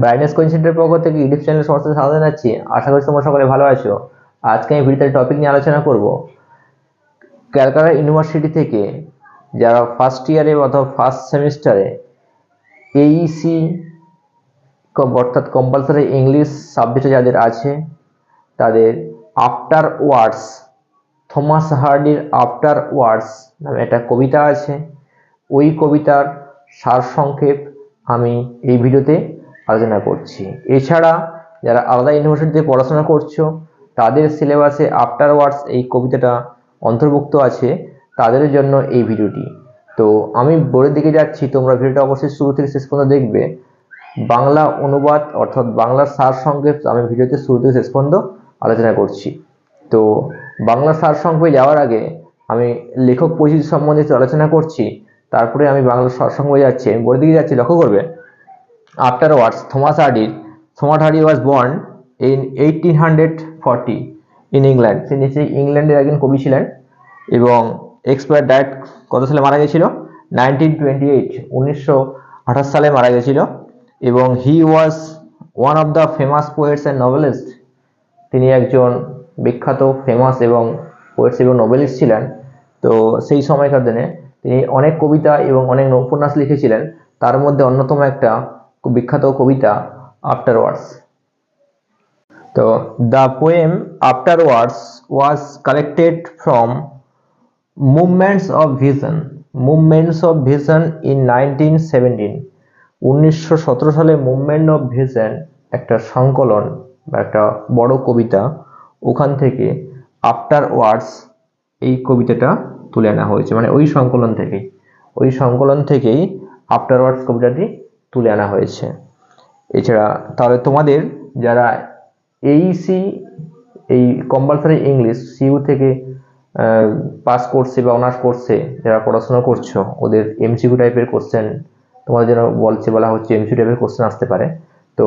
Brightness coaching সেন্টারের পক্ষ থেকে ইউটিউব চ্যানেলে সমস্ত স্বাগত জানাচ্ছি। আশা করি তোমরা সকলে ভালো আছো। আজকে আমি ভিডিওতে টপিক নিয়ে আলোচনা করব ক্যালকাটা ইউনিভার্সিটি থেকে যারা ফার্স্ট ইয়ারে অথবা ফার্স্ট সেমিস্টারে এইসি অর্থাৎ কম্পালসারি ইংলিশ সাবজেক্টে যাদের আছে তাদের আফটার ওয়ার্ডস, থমাস হার্ডির আফটার ওয়ার্ডস নামে একটা কবিতা আছে। ওই কবিতার সারসংক্ষেপ আমি এই ভিডিওতে আলোচনা করছি। এছাড়া যারা আলাদা ইউনিভার্সিটিতে পড়াশোনা করছো তাদের সিলেবাসে আফটার ওয়ার্ডস এই কবিতাটা অন্তর্ভুক্ত আছে, তাদের জন্য এই ভিডিওটি। তো আমি বোর্ডের দিকে যাচ্ছি, তোমরা ভিডিওটা অবশ্যই শুরু থেকে শেষ পর্যন্ত দেখবে। বাংলা অনুবাদ অর্থাৎ বাংলার সারসংক্ষেপ আমি ভিডিওতে শুরু থেকে শেষ পর্যন্ত আলোচনা করছি। তো বাংলা সারসংক্ষেপে যাওয়ার আগে আমি লেখক পরিচিতি সম্বন্ধে আলোচনা করছি, তারপরে আমি বাংলা সারসংক্ষেপে যাচ্ছি। আমি বোর্ডের দিকে যাচ্ছি, লক্ষ্য করবে। Afterwards, Thomas Hardy was born in 1840 in England. সে নিশ্চয়ই ইংল্যান্ডের একজন কবি ছিলেন এবং এক্সপায়ার ডায়েট কত সালে মারা গেছিল? 1928 সালে মারা গেছিল। এবং he was one of the famous poets and novelist. তিনি একজন বিখ্যাত ফেমাস এবং পোয়েটস এবং নোবেলিস্ট ছিলেন। তো সেই সময়কার দিনে তিনি অনেক কবিতা এবং অনেক উপন্যাস লিখেছিলেন, তার মধ্যে অন্যতম একটা বিখ্যাত কবিতা আফটার ওয়ার্ডস। তো the poem after words was collected from movements of vision in 1917 সালে মুভমেন্ট অফ ভিশন একটা সংকলন বা একটা বড় কবিতা, ওখান থেকে আফটার ওয়ার্ডস এই কবিতাটা তুলে আনা হয়েছে। মানে ওই সংকলন থেকেই আফটার ওয়ার্ডস কবিতাটি তুলে আনা হয়েছে। এছাড়া তাহলে তোমাদের যারা এইসি এই কম্পালসারি ইংলিশ সিইউ থেকে পাস করছে বা অনার্স করছে, যারা পড়াশোনা করছো, ওদের এমসিকিউ টাইপের কোশ্চেন তোমাদের জন্য বলা হচ্ছে, এমসিকিউ টাইপের কোশ্চেন আসতে পারে। তো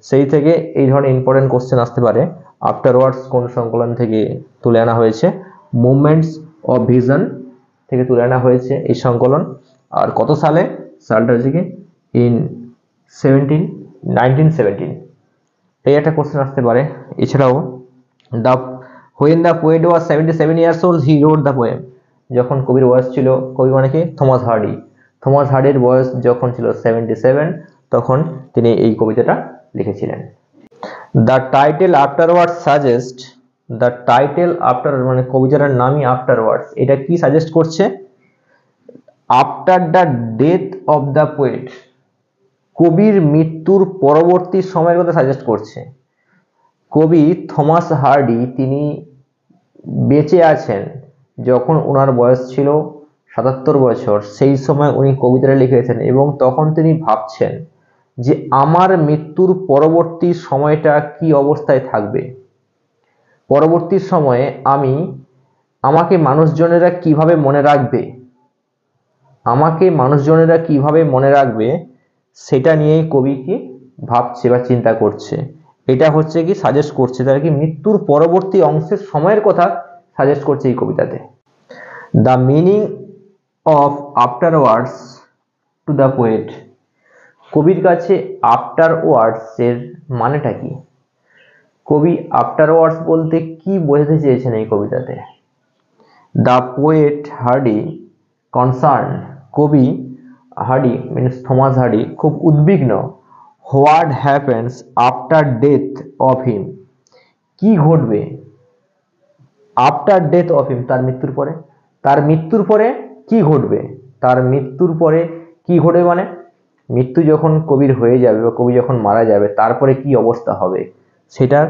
সেই থেকে এই ধরনের ইম্পর্টেন্ট কোশ্চেন আসতে পারে। আফটার ওয়ার্ডস কোন সংকলন থেকে তুলে আনা হয়েছে? মুভমেন্টস অফ ভিশন থেকে তুলে আনা হয়েছে এই সংকলন। আর কত সালে? সালটা হচ্ছে কি ইন 1917। এই একটা কোশ্চেন আসতে পারে। এছাড়াও when the poet was 77 years old he wrote the poem। যখন কবির বয়স ছিল, কবি মানে কি? থমাস হার্ডির বয়স যখন ছিল 77, তখন তিনি এই কবিতাটা লিখেছিলেন। দ্য টাইটেল আফটার মানে কবিতাটার নামই আফটার ওয়ার্ডস। এটা কি সাজেস্ট করছে? After the death of the poet, কবির মৃত্যুর পরবর্তী সময়ের কথা সাজেস্ট করছে। কবি থমাস হার্ডি তিনি বেঁচে আছেন যখন ওনার বয়স ছিল 77 বছর, সেই সময় উনি কবিতাটা লিখেছেন এবং তখন তিনি ভাবছেন যে আমার মৃত্যুর পরবর্তী সময়টা কি অবস্থায় থাকবে, পরবর্তী সময়ে আমাকে মানুষজনেরা কিভাবে মনে রাখবে, সেটা নিয়েই কবি কি ভাবছে বা চিন্তা করছে। এটা হচ্ছে কি সাজেস্ট করছে, তার কি মৃত্যুর পরবর্তী অংশের সময়ের কথা সাজেস্ট করছে এই কবিতাতে। The meaning of afterwards to the poet, কবির কাছে আফটার ওয়ার্ডস এর মানেটা কি? কবি আফটার ওয়ার্ডস বলতে কি বোঝাতে চেয়েছেন এই কবিতাতে? দ্য পোয়েট হার্ডি কনসার্ন, কবি হার্ডি মিনস থমাস হার্ডি খুব উদ্বিগ্ন। What happens after death of him, কি ঘটবে আফটার ডেথ অফ হিম, তার মৃত্যুর পরে কি ঘটবে? মানে মৃত্যু যখন কবির হয়ে যাবে বা কবি যখন মারা যাবে, তারপরে কি অবস্থা হবে সেটা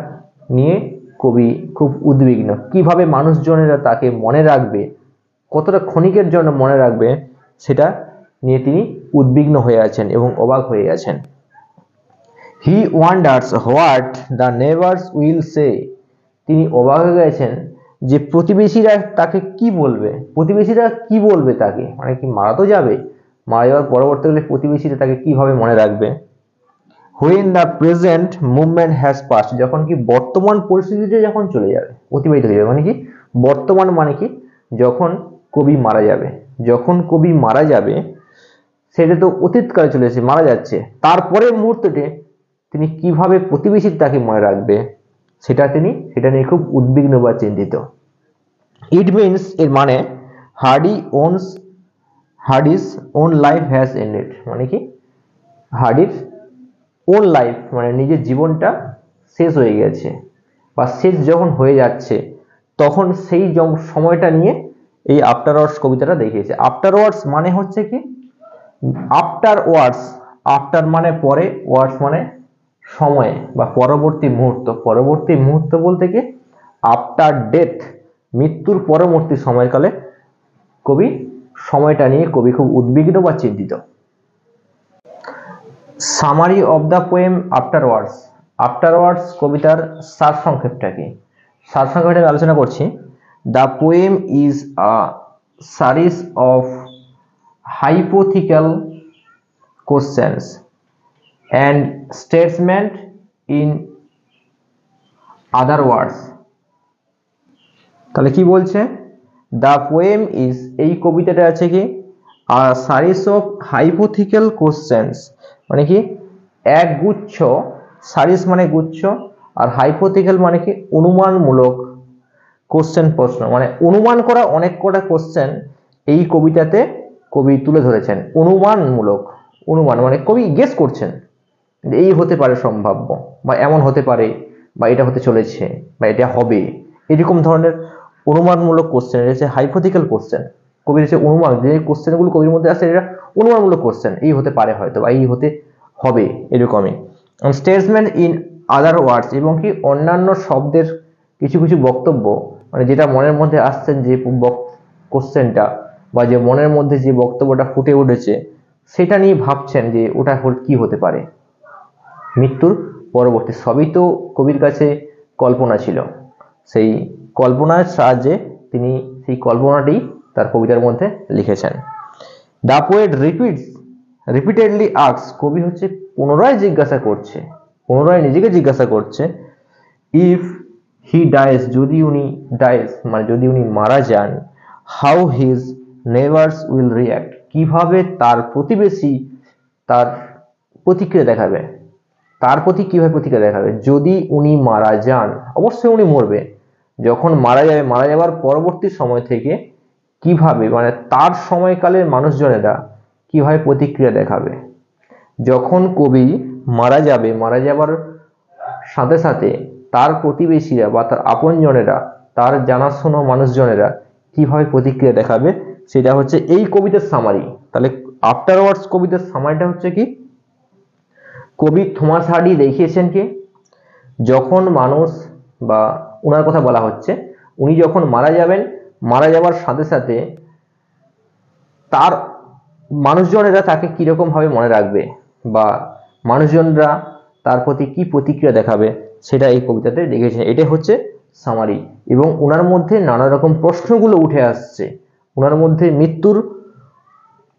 নিয়ে কবি খুব উদ্বিগ্ন। কিভাবে মানুষজনেরা তাকে মনে রাখবে, কতটা ক্ষণিকের জন্য মনে রাখবে, সেটা নিয়ে তিনি উদ্বিগ্ন হয়ে আছেন এবং অবাক হয়ে আছেন। He wonders what the neighbours will say, তিনি অবাক হয়ে গেছেন যে প্রতিবেশীরা তাকে কি বলবে, তাকে মানে কি মারা তো যাবে, মারা যাওয়ার পরবর্তীকালে প্রতিবেশীরা তাকে কিভাবে মনে রাখবে। when the present movement has passed, যখন কি বর্তমান পরিস্থিতিতে যখন চলে যাবে, অতিবাহিত হয়ে যাবে, মানে কি বর্তমান মানে কি যখন কবি মারা যাবে, সেটা তো অতীতকালে চলে এসেছে, মারা যাচ্ছে, তারপরে মুহূর্ততে তিনি কিভাবে প্রতিবেশী তাকে মনে রাখবে সেটা নিয়ে খুব উদ্বিগ্ন বা চিন্তিত। ইট মিনস এর মানে Hardinge own life has ended, মানে কি হার্ডির ওন লাইফ মানে নিজের জীবনটা শেষ হয়ে গেছে বা শেষ যখন হয়ে যাচ্ছে তখন সেই সময়টা নিয়ে এই আফটার ওয়ার্ডস কবিতাটা দেখিয়েছে। আফটার ওয়ার্ডস মানে হচ্ছে কি আফটার ওয়ার্ডস, আফটার মানে পরে, ওয়ার্ডস মানে সময় বা পরবর্তী মুহূর্ত। পরবর্তী মুহূর্ত বলতে কি আফটার ডেথ, মৃত্যুর পরবর্তী সময়কালে কবি সময়টা নিয়ে কবি খুব উদ্বিগ্ন বা চিন্তিত। Summary of the poem afterwards. Afterwards কবিতার সারসংক্ষেপটা কি, সারসংক্ষেপটা আলোচনা করছি। The poem is a series of hypothetical questions and statements in other words। তাহলে কি বলছে, দ্য পোয়েম ইজ এই কবিতাটা আছে কি আ সারিজ অফ হাইপোথিক্যাল কোশ্চেন্স, মানে কি এক গুচ্ছ, সারিজ মানে গুচ্ছ আর হাইপোথিক্যাল মানে কি অনুমানমূলক কোশ্চেন, প্রশ্ন মানে অনুমান করা অনেক কটা কোশ্চেন এই কবিতাতে কবি তুলে ধরেছেন। অনুমানমূলক, অনুমান মানে কবি গেস করছেন এই হতে পারে সম্ভাব্য বা এমন হতে পারে বা এটা হতে চলেছে বা এটা হবে, এরকম ধরনের অনুমানমূলক কোশ্চেন রয়েছে। হাইপোথিক্যাল কোশ্চেন কবির হচ্ছে অনুমান, যে কোশ্চেনগুলো কবির মধ্যে আছে এটা অনুমানমূলক কোশ্চেন, এই হতে পারে হয়তো বা এই হতে হবে এরকমই। স্টেটমেন্ট ইন আদার ওয়ার্ডস এবং কি অন্যান্য শব্দের কিছু কিছু বক্তব্য, মানে যেটা মনের মধ্যে আসছেন যে কোশ্চেনটা বা যে মনের মধ্যে যে বক্তব্যটা ফুটে উঠেছে সেটা নিয়ে ভাবছেন যে ওটা কি হতে পারে মৃত্যুর পরবর্তী। সবই তো কবির কাছে কল্পনা ছিল, সেই কল্পনার সাহায্যে তিনি সেই কল্পনাটি তার কবিতার মধ্যে লিখেছেন। দ্য পোয়েট রিপিটেডলি আস্কস, কবি হচ্ছে পুনরায় জিজ্ঞাসা করছে, পুনরায় নিজেকে জিজ্ঞাসা করছে, ইফ হি ডাইজ, যদি উনি ডাইজ মানে যদি উনি মারা যান, how his neighbours will react, কিভাবে তার প্রতিবেশী তার প্রতিক্রিয়া দেখাবে, তার প্রতি কিভাবে প্রতিক্রিয়া দেখাবে। যদি উনি মারা যান, অবশ্যই উনি মরবে, যখন মারা যাবে মারা যাবার পরবর্তী সময় থেকে কিভাবে মানে তার সময়কালের মানুষজনেরা কিভাবে প্রতিক্রিয়া দেখাবে। যখন কবি মারা যাবে, মারা যাবার সাথে সাথে তার প্রতিবেশীরা বা তার আপনজনেরা, তার জানাশোনা মানুষজনেরা কিভাবে প্রতিক্রিয়া দেখাবে, সেটা হচ্ছে এই কবিতার সামারি। তাহলে আফটার ওয়ার্ডস কবিতার সামারিটা হচ্ছে কি, কবি থমাস হার্ডি দেখিয়েছেন কি যখন মানুষ বা ওনার কথা বলা হচ্ছে, উনি যখন মারা যাবেন, মারা যাবার সাথে সাথে তার মানুষজনেরা তাকে কিরকম ভাবে মনে রাখবে বা মানুষজনরা তার প্রতি কি প্রতিক্রিয়া দেখাবে সেটা এই কবিতাতে দেখেছেন। এটা হচ্ছে সামারি। এবং ওনার মধ্যে নানা রকম প্রশ্নগুলো উঠে আসছে, ওনার মধ্যে মৃত্যুর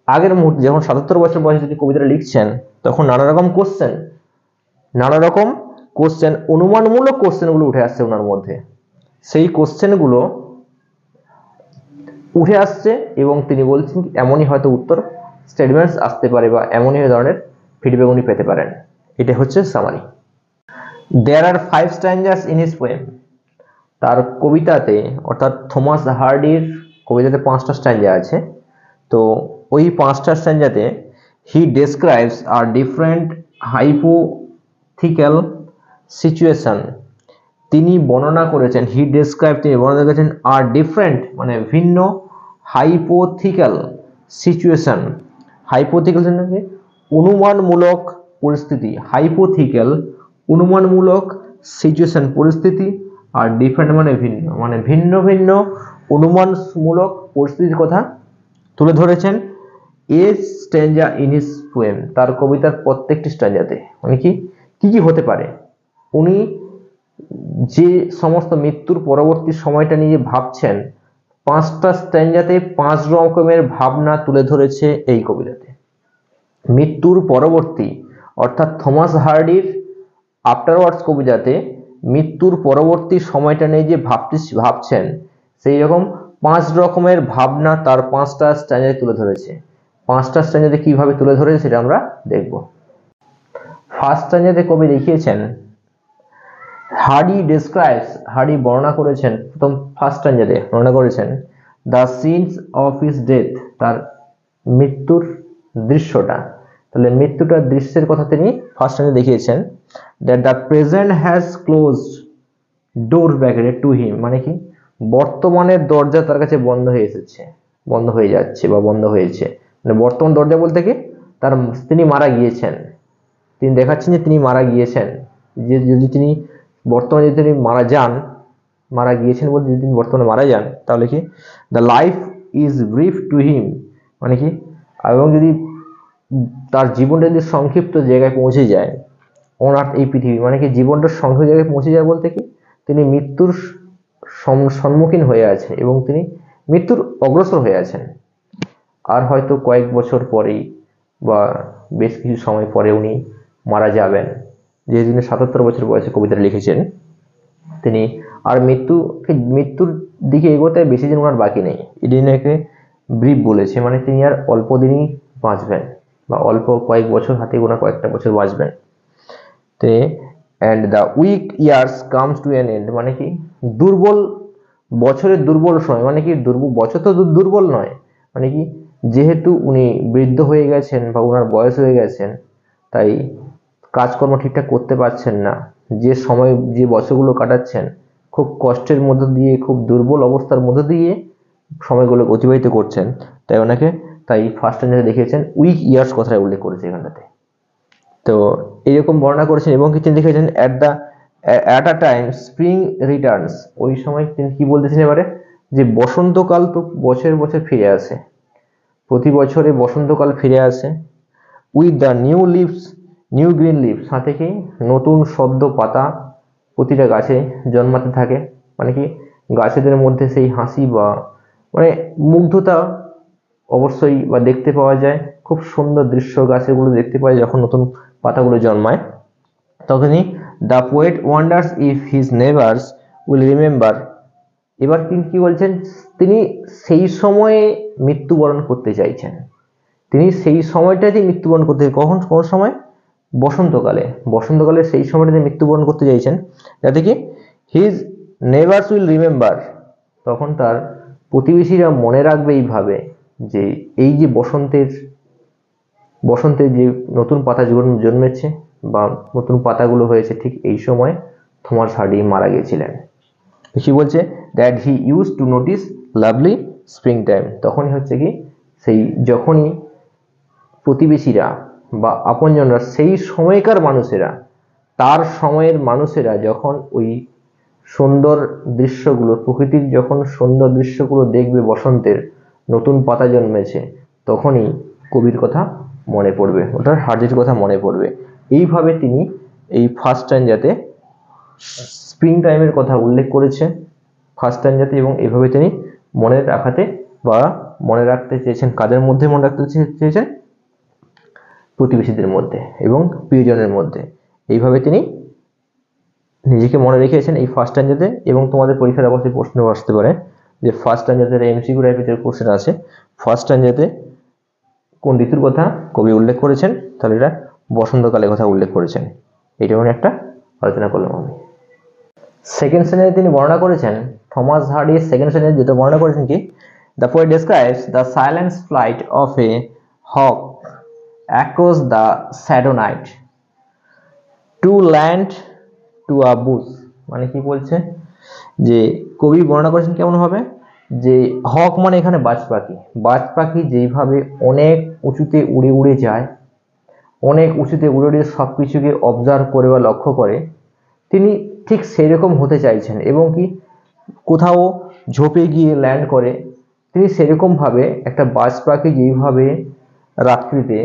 আগের মুহূর্তে যখন 77 বছর বয়সে তিনি কবিতাটা লিখছেন তখন নানা রকম কোশ্চেন অনুমানমূলক কোশ্চেনগুলো উঠে আসছে ওনার মধ্যে, সেই কোশ্চেনগুলো উঠে আসছে এবং তিনি বলছেন এমনই হয়তো উত্তর স্টেটমেন্টস আসতে পারে বা এমনই ধরনের ফিডব্যাক উনি পেতে পারেন। এটা হচ্ছে summary. There are 5 stanzas in his poem, তার কবিতাতে অর্থাৎ থমাস হার্ডির কবিতাতে 5টা স্ট্যাঞ্জা আছে। তো ওই 5টা স্ট্যাঞ্জাতে হি ডেসক্রাইবস আর ডিফারেন্ট হাইপোথিক্যাল সিচুয়েশন, তিনি বর্ণনা করেছেন, তিনি বর্ণনা করেছেন আর ডিফারেন্ট মানে ভিন্ন, হাইপোথিক্যাল সিচুয়েশন, হাইপোথিক্যাল অনুমানমূলক পরিস্থিতি, হাইপোথিক্যাল অনুমানমূলক সিচুয়েশন পরিস্থিতি, আর ডিফারেন্ট মানে ভিন্ন ভিন্ন অনুমানমূলক পরিস্থিতির কথা তুলে ধরেছেন এ স্ট্যাঞ্জা ইন হিজ পোয়েম, তার কবিতার প্রত্যেকটি স্ট্যাঞ্জাতে। মানে কি কি হতে পারে, উনি যে সমস্ত মৃত্যুর পরবর্তী সময়টা নিয়ে ভাবছেন 5টা স্ট্যাঞ্জাতে 5 রকমের ভাবনা তুলে ধরেছে এই কবিতাতে। মৃত্যুর পরবর্তী অর্থাৎ থমাস হার্ডির আফটার ওয়ার্ডস কবিতাতে মৃত্যুর পরবর্তী সময়টা নিয়ে যে ভাবছেন সেই রকম 5 রকমের ভাবনা তার 5টা স্ট্যাঞ্জায় তুলে ধরেছে। 5টা স্ট্যাঞ্জাতে কিভাবে তুলে ধরেছে সেটা আমরা দেখব। ফার্স্ট স্ট্যাঞ্জাতে কবি দেখিয়েছেন, হার্ডি বর্ণনা করেছেন, প্রথম ফার্স্ট স্ট্যাঞ্জাতে বর্ণনা করেছেন the scenes of his death, তার মৃত্যুর দৃশ্যটা। তাহলে মৃত্যুটার দৃশ্যের কথা তিনি ফার্স্ট স্ট্যাঞ্জাতে দেখিয়েছেন। That the present has closed door ব্যাকেটে টু হিম, মানে কি বর্তমানের দরজা তার কাছে বন্ধ হয়ে এসেছে, বন্ধ হয়ে যাচ্ছে বা বন্ধ হয়েছে। মানে বর্তমান দরজা বলতে কি তিনি মারা গিয়েছেন, তিনি দেখাচ্ছেন যে তিনি মারা গিয়েছেন। যে যদি তিনি বর্তমানে যদি তিনি মারা গিয়েছেন বলতে যদি তিনি বর্তমানে মারা যান, তাহলে কি the life is brief two him, মানে কি এবং যদি তার জীবনটা যদি সংক্ষিপ্ত জায়গায় পৌঁছে যায়, ওনার এই পৃথিবী মানে কি জীবনটা সংক্ষিপ্ত জায়গায় পৌঁছে যায় বলতে কি তিনি মৃত্যুর সম্মুখীন হয়ে আছেন এবং তিনি মৃত্যুর অগ্রসর হয়ে আছেন। আর হয়তো কয়েক বছর পরেই বা বেশ কিছু সময় পরে উনি মারা যাবেন। যে তিনি 77 বছর বয়সে কবিতাটা লিখেছেন, তিনি আর মৃত্যুর দিকে এগোতে বেশি দিন ওনার বাকি নেই। এটাকে ব্রিফ বলেছে, মানে তিনি আর অল্প দিনই বাঁচবেন বা অল্প কয়েক বছর হাতে গোনা কয়েকটা বছর বাঁচবেন। তে and the weak years comes to an end, মানে কি বছরের দুর্বল সময়, মানে কি বছর তো দুর্বল নয়, মানে কি যেহেতু উনি বৃদ্ধ হয়ে গেছেন বা ওনার বয়স হয়ে গেছেন, তাই কাজকর্ম ঠিকঠাক করতে পারছেন না। যে বছরগুলো কাটাচ্ছেন খুব কষ্টের মধ্যে দিয়ে, খুব দুর্বল অবস্থার মধ্যে দিয়ে সময়গুলো অতিবাহিত করছেন। তাই ফার্স্ট স্ট্যাঞ্জাতে দেখিয়েছেন উইক ইয়ার্স কথাটা উল্লেখ করেছে এখানটাতে। তো এইরকম বর্ণনা করেছেন এবং তিনি লিখেছেন at a time spring Returns, ওই সময় তিনি কি বলতেছেন এবারে যে বসন্তকাল তো বছর বছর ফিরে আসে, প্রতি বছরে বসন্তকাল ফিরে আসে। With the new green leaves, সাথে কি নতুন সদ্য পাতা প্রতিটা গাছে জন্মাতে থাকে, মানে কি গাছেদের মধ্যে সেই হাসি বা মানে মুগ্ধতা অবশ্যই বা দেখতে পাওয়া যায়। খুব সুন্দর দৃশ্য গাছেরগুলো দেখতে পাওয়া যায় যখন নতুন পাতাগুলো জন্মায়। তখনই the poet wonders if his neighbours will remember, এবার তিনি কি বলছেন, তিনি সেই সময়ে মৃত্যুবরণ করতে চাইছেন, তিনি সেই সময়টাতেই মৃত্যুবরণ করতে, কোন সময় বসন্তকালে সেই সময়টাতে মৃত্যুবরণ করতে চাইছেন, যাতে কি হিজ নেভার্স উইল রিমেম্বার, তখন তার প্রতিবেশীরা মনে রাখবে এইভাবে যে এই যে বসন্তের যে নতুন পাতা জন্মেছে বা নতুন পাতাগুলো হয়েছে, ঠিক এই সময় থমাস হার্ডি মারা গিয়েছিলেন। কি বলছে that he use to notice lovely spring time, তখনই হচ্ছে কি যখনই প্রতিবেশীরা বা আপনজনরা সেই সময়কার মানুষেরা, তার সময়ের মানুষেরা যখন ওই সুন্দর দৃশ্যগুলো, প্রকৃতির যখন সুন্দর দৃশ্যগুলো দেখবে, বসন্তের নতুন পাতা জন্মেছে, তখনই কবির কথা মনে পড়বে, ওটার হার্ডির কথা মনে পড়বে। এইভাবে তিনি এই ফার্স্ট স্ট্যাঞ্জাতে স্প্রিং টাইমের কথা উল্লেখ করেছে ফার্স্ট স্ট্যাঞ্জাতে, এবং এইভাবে তিনি মনে রাখতে চেয়েছেন। কাদের মধ্যে মনে রাখতে চেয়েছেন? প্রতিবেশীদের মধ্যে এবং প্রিয়জনের মধ্যে। এইভাবে তিনি নিজেকে মনে রেখেছেন এই ফার্স্ট স্ট্যাঞ্জাতে। এবং তোমাদের পরীক্ষার অবশ্যই প্রশ্ন আসতে পারে যে ফার্স্ট স্ট্যাঞ্জাতে এমসিকিউ টাইপের কোশ্চেন আছে, ফার্স্ট স্ট্যাঞ্জাতে কোন ঋতুর কথা কবি উল্লেখ করেছেন? তাহলে এটা বসন্তকালের কথা উল্লেখ করেছেন। এটা মানে একটা আলোচনা করলাম আমি। সেকেন্ড স্ট্যাঞ্জাতে তিনি বর্ণনা করেছেন, থমাস হার্ডি সেকেন্ড স্ট্যাঞ্জাতে যেটা বর্ণনা করেছেন কি, the poet describes the silent flight of a hawk across the shadow night to land to a bush, মানে কি বলছে যে কবি বর্ণনা করেছেন কেমন হবে যে হক মানে এখানে বাজ পাখি যেইভাবে অনেক উঁচুতে উড়ে যায়, অনেক উঁচুতে উড়ে সবকিছুকে অবজার্ভ করে বা লক্ষ্য করে, তিনি ঠিক সেরকম হতে চাইছেন। এবং কি কোথাও ঝোপে গিয়ে ল্যান্ড করে, তিনি সেরকম ভাবে একটা বাজ পাখি যেইভাবে রাত্রিতে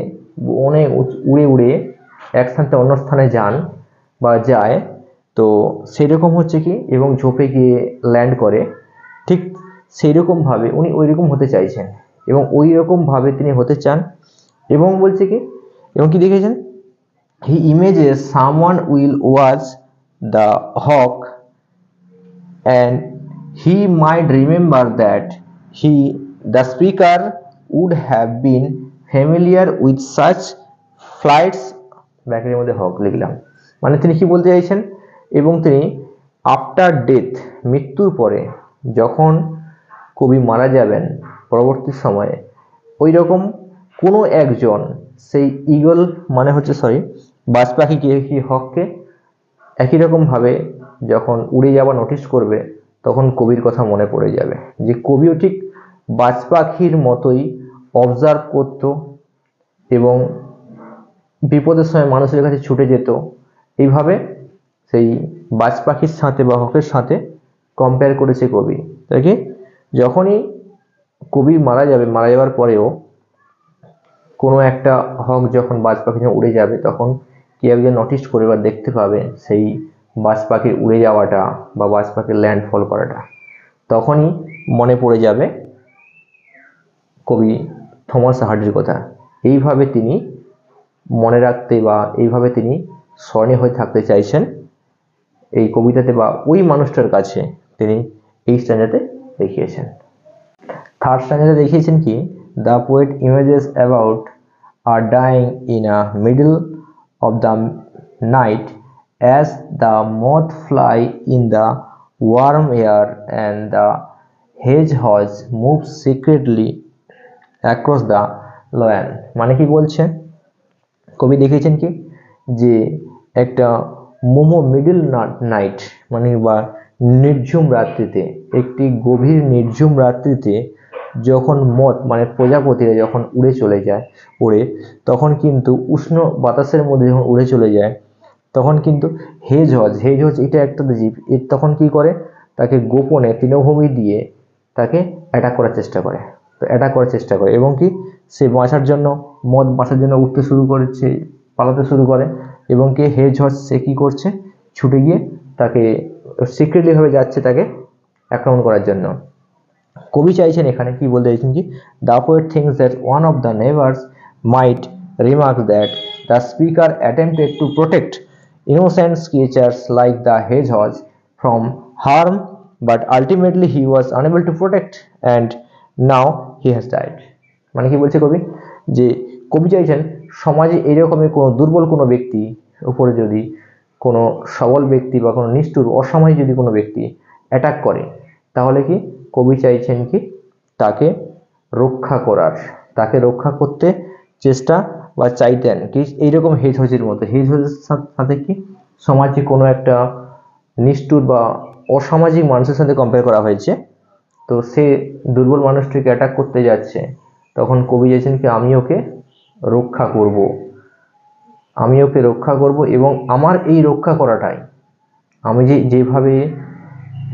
অনেক উড়ে এক স্থান থেকে অন্য স্থানে যায়, তো সেরকম হচ্ছে কি এবং ঝোপে গিয়ে ল্যান্ড করে, ঠিক সেইরকম ভাবে উনি ওইরকম হতে চাইছেন এবং ওই রকম ভাবে তিনি হতে চান। এবং বলছে কি, এবং কি দেখেছেন, he imagines someone will watch the hawk and he might remember that the speaker would have been familiar with such flights ব্র্যাকেটের মধ্যে হক লিখলাম। মানে তিনি কি বলতে চাইছেন, এবং তিনি আফটার ডেথ, মৃত্যুর পরে যখন কবি মারা যাবেন পরবর্তী সময়ে, ওই রকম কোনো একজন সেই ঈগল মানে হচ্ছে বাজ পাখিকে কি হককে একই রকমভাবে যখন উড়ে যাওয়া নোটিশ করবে, তখন কবির কথা মনে পড়ে যাবে যে কবিও ঠিক বাজ পাখির মতোই অবজার্ভ করত এবং বিপদের সময় মানুষের কাছে ছুটে যেত। এইভাবে সেই বাজ পাখির সাথে বা হকের সাথে কম্পেয়ার করেছে কবি। তাই কি যখনই কবি মারা যাওয়ার পরেও কোনো একটা হক যখন বাজ পাখি উড়ে যাবে, তখন কেউ একজন নোটিস করে বা দেখতে পাবে সেই বাজ পাখির উড়ে যাওয়াটা বা বাজ পাখির ল্যান্ডফল করাটা, তখনই মনে পড়ে যাবে কবি থমাস হার্ডির কথা। এইভাবে তিনি মনে রাখতে বা এইভাবে তিনি স্মরণীয় হয়ে থাকতে চাইছেন এই কবিতাতে বা ওই মানুষটার কাছে, তিনি এই স্ট্যান্ডাতে দেখিয়েছেন। থার্ড স্ট্যান্ডাতে দেখিয়েছেন কি, the poet images about R dyeing in a middle of the night as the moth fly in the warm air and the hedgehog moves secretly across the lawn। মানে কি বলছেন, কবি দেখিয়েছেন কি যে একটা মিডল নাইট মানে বা নির্ঝুম রাত্রিতে, একটি গভীর নির্ঝুম রাত্রিতে যখন মথ মানে প্রজাপতিরা যখন উড়ে চলে যায়, তখন কিন্তু উষ্ণ বাতাসের মধ্যে যখন উড়ে চলে যায়, তখন কিন্তু হেজহজ এটা একটা জীব, তখন কি করে, তাকে গোপনে তৃণভূমি দিয়ে তাকে অ্যাটাক করার চেষ্টা করে এবং কি সে বাঁচার জন্য উঠতে শুরু করেছে, পালাতে শুরু করে, এবং কি হেজহজ সে কি করছে, ছুটে গিয়ে তাকে সিক্রেটলি ভাবে যাচ্ছে তাকে আক্রমণ করার জন্য। কবি চাইছেন এখানে কি বলতে চাইছেন কি, the poet thinks that one of the neighbours might remark that the speaker attempted to protect innocent creatures like the hedgehog from harm, but ultimately he was unable to protect and now he has died। মানে কি বলছে কবি, যে কবি চাইছেন সমাজে এইরকমের কোনো দুর্বল কোনো ব্যক্তি উপরে যদি কোনো সবল ব্যক্তি বা কোনো নিষ্ঠুর অসামাজিক যদি কোনো ব্যক্তি অ্যাটাক করে, তাহলে কি কবি চাইছেন কি তাকে রক্ষা করতে চেষ্টা বা চাইতেন কি এইরকম হেজহজের মতো, হেজহজের সাথে কি সমাজে কোনো একটা নিষ্ঠুর বা অসামাজিক মানুষের সাথে কম্পেয়ার করা হয়েছে, তো সে দুর্বল মানুষটিকে অ্যাটাক করতে যাচ্ছে, তখন কবি চাইছেন কি আমি ওকে রক্ষা করব এবং আমার এই রক্ষা করাটাই, আমি যেভাবে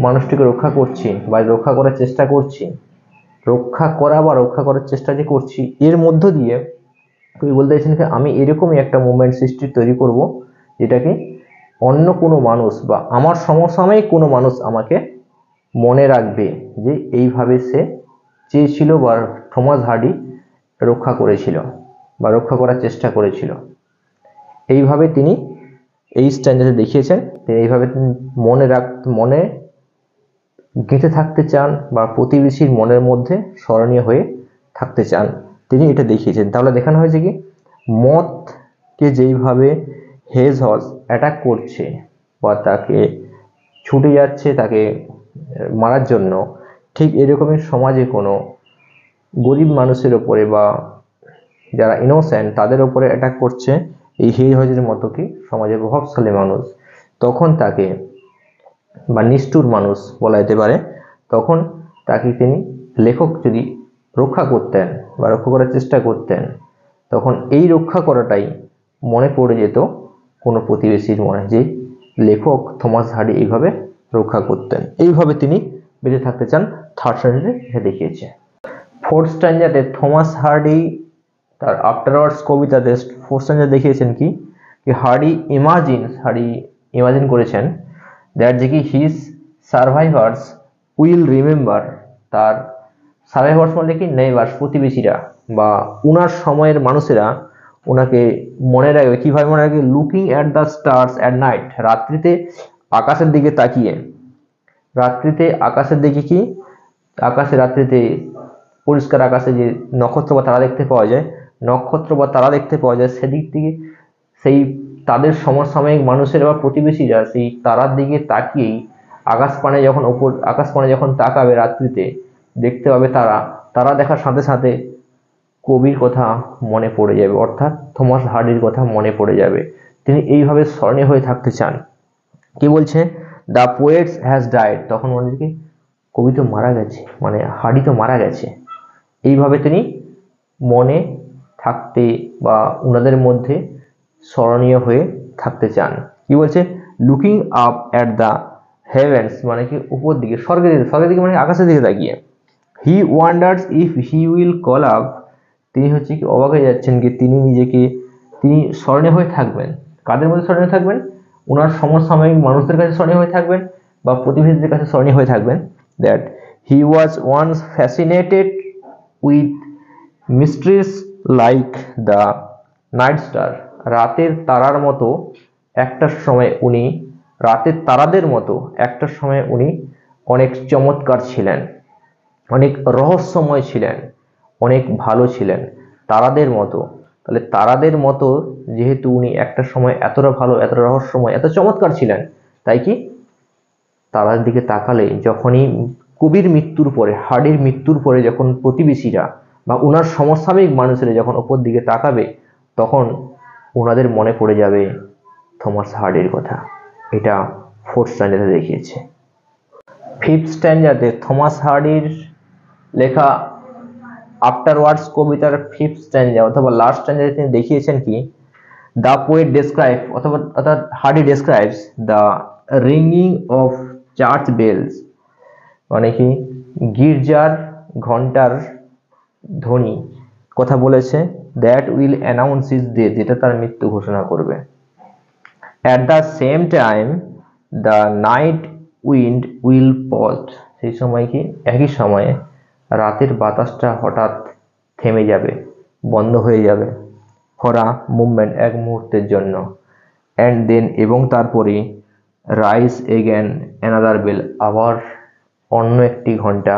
মানুষটিকে রক্ষা করছি বা রক্ষা করার চেষ্টা করছি, রক্ষা করার চেষ্টা যে করছি, এর মধ্য দিয়ে কবি বলতে চাইছেন যে আমি এরকমই একটা মুভমেন্ট তৈরি করব যেটাকে অন্য কোনো মানুষ বা আমার সমসাময়িক কোনো মানুষ আমাকে মনে রাখবে যে এইভাবে সে চেয়েছিল বা থমাস হার্ডি রক্ষা করেছিল বা রক্ষা করার চেষ্টা করেছিল। এইভাবে তিনি এই স্ট্যান্ডার্ডে দেখিয়েছেন, এইভাবে তিনি মনে গেঁথে থাকতে চান বা প্রতিবেশীর মনের মধ্যে স্মরণীয় হয়ে থাকতে চান, তিনি এটা দেখিয়েছেন। তাহলে দেখানো হয়েছে কি মথকে যেইভাবে হেজহজ অ্যাটাক করছে বা তাকে ছুটে যাচ্ছে তাকে মারার জন্য, ঠিক এরকমই সমাজে কোনো গরিব মানুষের ওপরে বা যারা ইনোসেন্ট তাদের ওপরে অ্যাটাক করছে এই হেজহজের মতো কি সমাজের প্রভাবশালী মানুষ, তখন তাকে বা নিষ্ঠুর মানুষ বলা যেতে পারে, তখন তাকে তিনি লেখক যদি রক্ষা করতেন বা রক্ষা করার চেষ্টা করতেন, তখন এই রক্ষা করাটাই মনে পড়ে যেত কোনো প্রতিবেশীর মনে, যে লেখক থমাস হার্ডি এইভাবে রক্ষা করতেন। এইভাবে তিনি বেঁচে থাকতে চান, থার্ড স্ট্যান্ডার্ডে দেখিয়েছে। ফোর্থ স্ট্যান্ডার্ডে থমাস হার্ডি তার আফটারওয়ার্ডস কবিতাতে ফোর্থ স্ট্যান্ডার্ডে দেখিয়েছেন কি হার্ডি ইমাজিন করেছেন দ্যাট যে কি হিজ সার্ভাইভার্স উইল রিমেম্বার, তার সার্ভাইভার্স মানে কি নেইবার্স প্রতিবেশীরা বা উনার সময়ের মানুষেরা ওনাকে মনে রাখবে। কিভাবে মনে রাখবে? Looking at the stars at night, রাত্রিতে আকাশের দিকে তাকিয়ে, কি রাত্রিতে পরিষ্কার আকাশে যে নক্ষত্র বা তারা দেখতে পাওয়া যায়, সেদিক থেকে সেই তাদের সমসাময়িক মানুষের বা প্রতিবেশীরা সেই তারার দিকে তাকিয়েই আকাশপানে যখন তাকাবে রাত্রিতে, দেখতে পাবে তারা দেখার সাথে সাথে কবির কথা মনে পড়ে যাবে, অর্থাৎ থমাস হার্ডির কথা মনে পড়ে যাবে। তিনি এইভাবে স্মরণীয় হয়ে থাকতে চান। কি বলছে? দ্য পোয়েটস হ্যাজ ডাইড, তখন মনে হচ্ছে কি কবি তো মারা গেছে, মানে হার্ডি তো মারা গেছে। এইভাবে তিনি মনে থাকতে বা ওনাদের মধ্যে স্মরণীয় হয়ে থাকতে চান। কি বলছে? Looking up at the heavens, মানে কি উপর দিকে, স্বর্গের দিকে মানে আকাশের দিকে তাকিয়ে। He wonders if he will call up, তিনি হচ্ছে কি অবাক হয়ে যাচ্ছেন কি তিনি স্মরণীয় হয়ে থাকবেন। কাদের মধ্যে স্মরণীয় থাকবেন? ওনার সমসাময়িক মানুষদের কাছে স্মরণীয় হয়ে থাকবেন বা প্রতিবেশীদের কাছে স্মরণীয় হয়ে থাকবেন। That he was once fascinated with mysteries like the night star, রাতের তারাদের মতো একটার সময় উনি অনেক চমৎকার ছিলেন, অনেক রহস্যময় ছিলেন, অনেক ভালো ছিলেন তারাদের মতো। তাহলে তারাদের মতো যেহেতু উনি একটা সময় এতটা ভালো, এতটা রহস্যময়, এত চমৎকার ছিলেন, তাই কি তারার দিকে তাকালে যখনই কবির মৃত্যুর পরে, হার্ডির মৃত্যুর পরে যখন প্রতিবেশীরা বা ওনার সমসাময়িক মানুষেরা যখন ওপর দিকে তাকাবে, তখন ওনাদের মনে পড়ে যাবে থমাস হার্ডির কথা। এটা ফোর্থ স্ট্যান্ডার্ডে দেখিয়েছে। ফিফথ স্ট্যান্ডার্ডে থমাস হার্ডির লেখা আফটারওয়ার্ডস কবিতার ফিফথ স্ট্যান্ডা অথবা লাস্ট স্ট্যান্ডার্ডে তিনি দেখিয়েছেন কি দ্য পোয়েট ডেসক্রাইব, অর্থাৎ Hardy describes the ringing of church bells, মানে কি গির্জার ঘন্টার ধ্বনি কথা বলেছে। That will announce his death, যেটা তার মৃত্যু ঘোষণা করবে। At the same time the night wind will pause, সেই সময় কি একই সময়ে রাতের বাতাসটা হঠাৎ থেমে যাবে, বন্ধ হয়ে যাবে, ফর আ মুভমেন্ট, এক মুহূর্তের জন্য। অ্যান্ড দেন, এবং তারপরে রাইজ এগেন অ্যানাদার বেল, আবার অন্য একটি ঘন্টা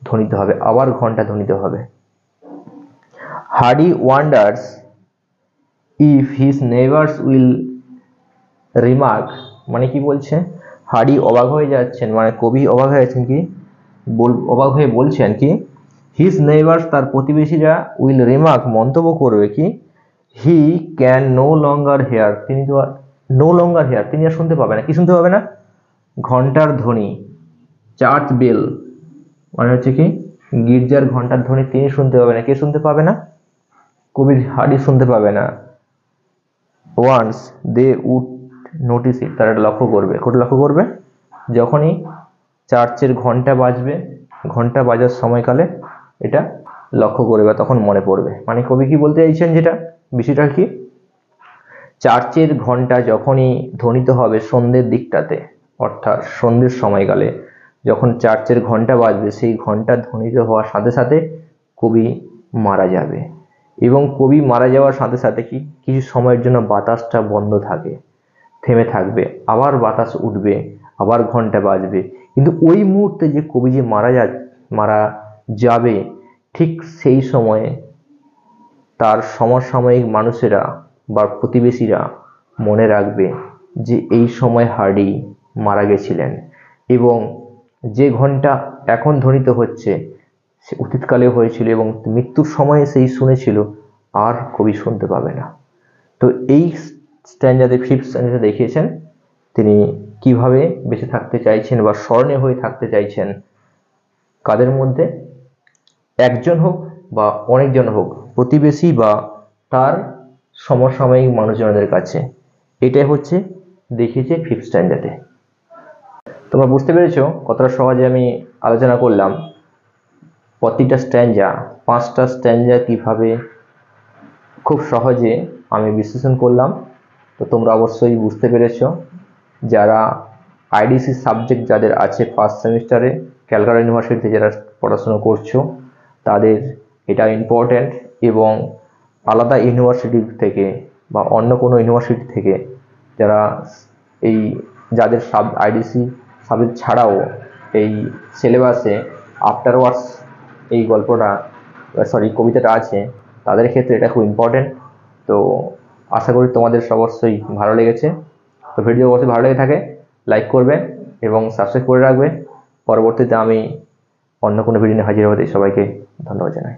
ধ্বনিত হবে, আবার ঘন্টা ধ্বনিত হবে। Hardy wonders if his neighbours will remark, মানে কি বলছে? হার্ডি অবাক হয়ে যাচ্ছেন, মানে কবি অবাক হয়ে যাচ্ছেন কি অবাক হয়ে বলছেন কি হিজ নেইবার্স, তার প্রতিবেশীরা উইল রিমার্ক, মন্তব্য করবে কি he can no longer hear, তিনি তো নো লঙ্গার হেয়ার, তিনি আর শুনতে পাবে না। কি শুনতে পাবে না? ঘন্টার ধ্বনি, চার্চ বেল, মানে হচ্ছে কি গির্জার ঘন্টার ধ্বনি তিনি শুনতে পাবে না। কে শুনতে পাবে না? কবি হার্ডি শুনতে পাবে না। ওয়ান্স দে উড নোটিস ইট, তারা লক্ষ্য করবে। কোথায় লক্ষ্য করবে? যখনই চার্চের ঘন্টা বাজবে, ঘন্টা বাজার সময়কালে এটা লক্ষ্য করবে, তখন মনে পড়বে। মানে কবি কি বলতে চাইছেন, যেটা বিষয়টা কি, চার্চের ঘন্টা যখনই ধ্বনিত হবে সন্ধ্যের দিকটাতে, অর্থাৎ সন্ধ্যের সময়কালে যখন চার্চের ঘন্টা বাজবে, সেই ঘন্টা ধ্বনিত হওয়ার সাথে সাথে কবি মারা যাবে। এবং কবি মারা যাওয়ার সাথে সাথে কি কিছু সময়ের জন্য বাতাসটা বন্ধ থাকে, থেমে থাকবে, আবার বাতাস উঠবে, আবার ঘন্টা বাজবে। কিন্তু ওই মুহূর্তে যে কবি যে মারা যাবে, ঠিক সেই সময়ে তার সমসাময়িক মানুষেরা বা প্রতিবেশীরা মনে রাখবে যে এই সময় হার্ডি মারা গেছিলেন, এবং যে ঘন্টা এখন ধ্বনিত হচ্ছে সে অতীতকালে হয়েছিল এবং মৃত্যুর সময়ে সেই শুনেছিল, আর কবি শুনতে পাবে না। তো এই স্ট্যান্ডার্ডে, ফিফথ স্ট্যান্ডার্ডে দেখিয়েছেন তিনি কিভাবে বেঁচে থাকতে চাইছেন বা স্মরণীয় হয়ে থাকতে চাইছেন, কাদের মধ্যে, একজন হোক বা অনেকজন হোক, প্রতিবেশী বা তার সমসাময়িক মানুষজনদের কাছে। এটাই হচ্ছে দেখিয়েছে ফিফথ স্ট্যান্ডার্ডে। তোমরা বুঝতে পেরেছো কতটা সহজে আমি আলোচনা করলাম প্রতিটা স্ট্যান্ডা, 5টা স্ট্যান্ডা কিভাবে খুব সহজে আমি বিশ্লেষণ করলাম। তো তোমরা অবশ্যই বুঝতে পেরেছো। যারা আইডিসি সাবজেক্ট যাদের আছে ফার্স্ট সেমিস্টারে ক্যালকাটা ইউনিভার্সিটিতে যারা পড়াশোনা করছো, তাদের এটা ইম্পর্ট্যান্ট। এবং আলাদা ইউনিভার্সিটি থেকে বা অন্য কোনো ইউনিভার্সিটি থেকে যারা যাদের আইডিসি সাবজেক্ট ছাড়াও এই সিলেবাসে আফটারওয়ার্ডস এই কবিতাটা আছে, তাদের ক্ষেত্রে এটা খুব ইম্পর্ট্যান্ট। তো আশা করি তোমাদের অবশ্যই ভালো লেগেছে। তো ভিডিও অবশ্যই ভালো লেগে থাকে লাইক করবে এবং সাবস্ক্রাইব করে রাখবে। পরবর্তীতে আমি অন্য কোনো ভিডিও নিয়ে হাজির হতে সবাইকে ধন্যবাদ জানাই।